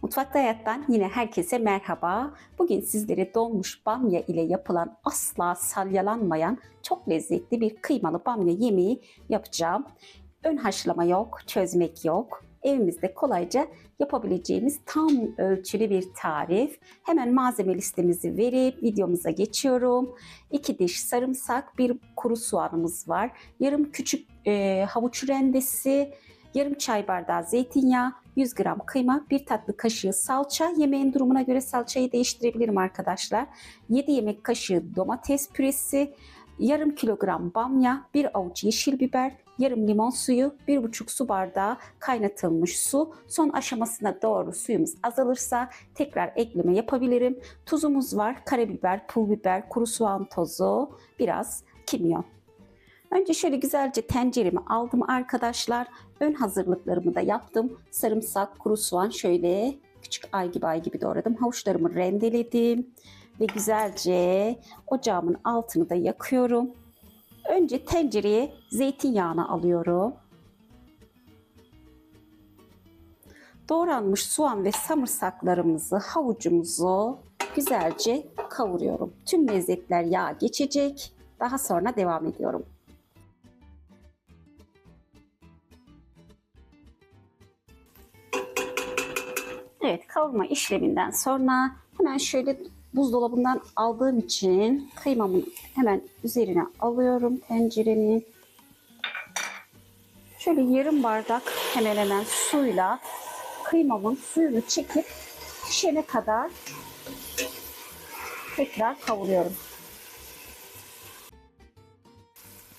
Mutfakta Hayat'tan yine herkese merhaba. Bugün sizlere donmuş bamya ile yapılan asla salyalanmayan çok lezzetli bir kıymalı bamya yemeği yapacağım. Ön haşlama yok, çözmek yok. Evimizde kolayca yapabileceğimiz tam ölçülü bir tarif. Hemen malzeme listemizi verip videomuza geçiyorum. 2 diş sarımsak, 1 kuru soğanımız var. Yarım küçük havuç rendesi, yarım çay bardağı zeytinyağı, 100 gram kıyma, 1 tatlı kaşığı salça. Yemeğin durumuna göre salçayı değiştirebilirim arkadaşlar. 7 yemek kaşığı domates püresi, yarım kilogram bamya, 1 avuç yeşil biber, yarım limon suyu, 1,5 su bardağı kaynatılmış su. Son aşamasına doğru suyumuz azalırsa tekrar ekleme yapabilirim. Tuzumuz var, karabiber, pul biber, kuru soğan tozu, biraz kimyon. Önce şöyle güzelce tenceremi aldım arkadaşlar. Ön hazırlıklarımı da yaptım. Sarımsak, kuru soğan şöyle küçük ay gibi doğradım. Havuçlarımı rendeledim. Ve güzelce ocağımın altını da yakıyorum. Önce tencereye zeytinyağını alıyorum. Doğranmış soğan ve sarımsaklarımızı, havucumuzu güzelce kavuruyorum. Tüm lezzetler yağa geçecek. Daha sonra devam ediyorum. Evet, kavurma işleminden sonra hemen şöyle buzdolabından aldığım için kıymamın hemen üzerine alıyorum tencerenin. Şöyle yarım bardak hemen hemen suyla kıymamın suyunu çekip pişene kadar tekrar kavuruyorum.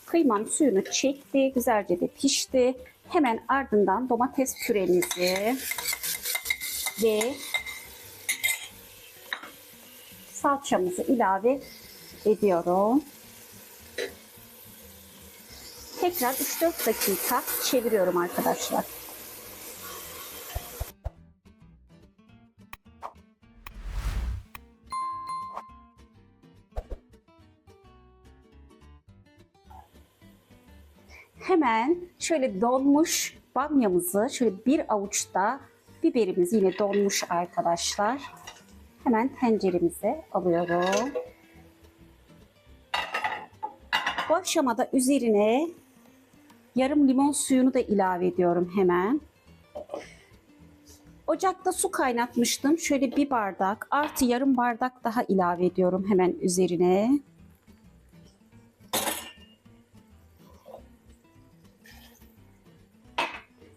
Kıymam suyunu çekti, güzelce de pişti. Hemen ardından domates püremizi ve salçamızı ilave ediyorum. Tekrar 3-4 dakika çeviriyorum arkadaşlar. Hemen şöyle donmuş bamyamızı, şöyle bir avuçta biberimiz yine donmuş arkadaşlar. Hemen tenceremize alıyorum. Bu aşamada üzerine yarım limon suyunu da ilave ediyorum hemen. Ocakta su kaynatmıştım. Şöyle 1 bardak artı yarım bardak daha ilave ediyorum hemen üzerine.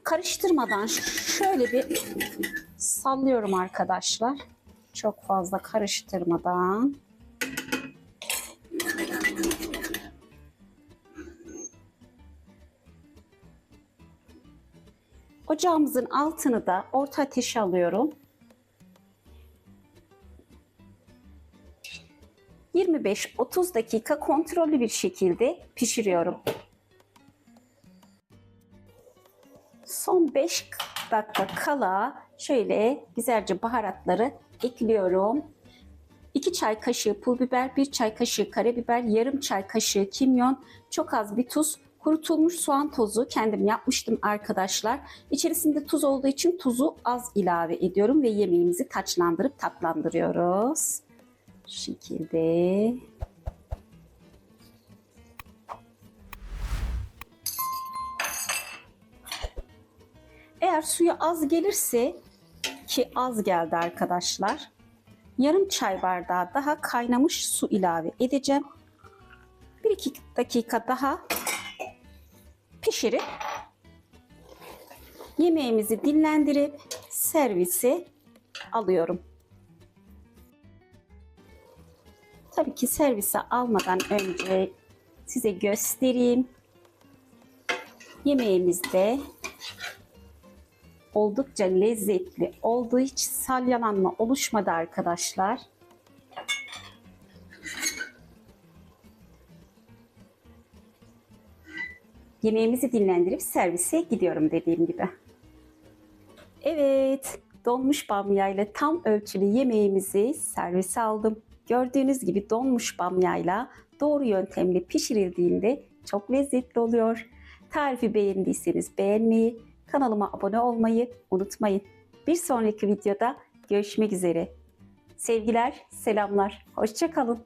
Karıştırmadan şöyle bir sallıyorum arkadaşlar. Çok fazla karıştırmadan. Ocağımızın altını da orta ateşe alıyorum. 25-30 dakika kontrollü bir şekilde pişiriyorum. Son 5 dakika kala şöyle güzelce baharatları ekliyorum. 2 çay kaşığı pul biber, 1 çay kaşığı karabiber, yarım çay kaşığı kimyon, çok az bir tuz, kurutulmuş soğan tozu kendim yapmıştım arkadaşlar. İçerisinde tuz olduğu için tuzu az ilave ediyorum ve yemeğimizi taçlandırıp tatlandırıyoruz. Şu şekilde. Eğer suyu az gelirse, ki az geldi arkadaşlar, yarım çay bardağı daha kaynamış su ilave edeceğim. 1-2 dakika daha pişirip yemeğimizi dinlendirip servise alıyorum. Tabii ki servise almadan önce size göstereyim. Yemeğimizde oldukça lezzetli oldu. Hiç salyalanma oluşmadı arkadaşlar. Yemeğimizi dinlendirip servise gidiyorum dediğim gibi. Evet, donmuş bamyayla tam ölçülü yemeğimizi servise aldım. Gördüğünüz gibi donmuş bamyayla doğru yöntemle pişirildiğinde çok lezzetli oluyor. Tarifi beğendiyseniz beğenmeyi, kanalıma abone olmayı unutmayın. Bir sonraki videoda görüşmek üzere. Sevgiler, selamlar. Hoşça kalın.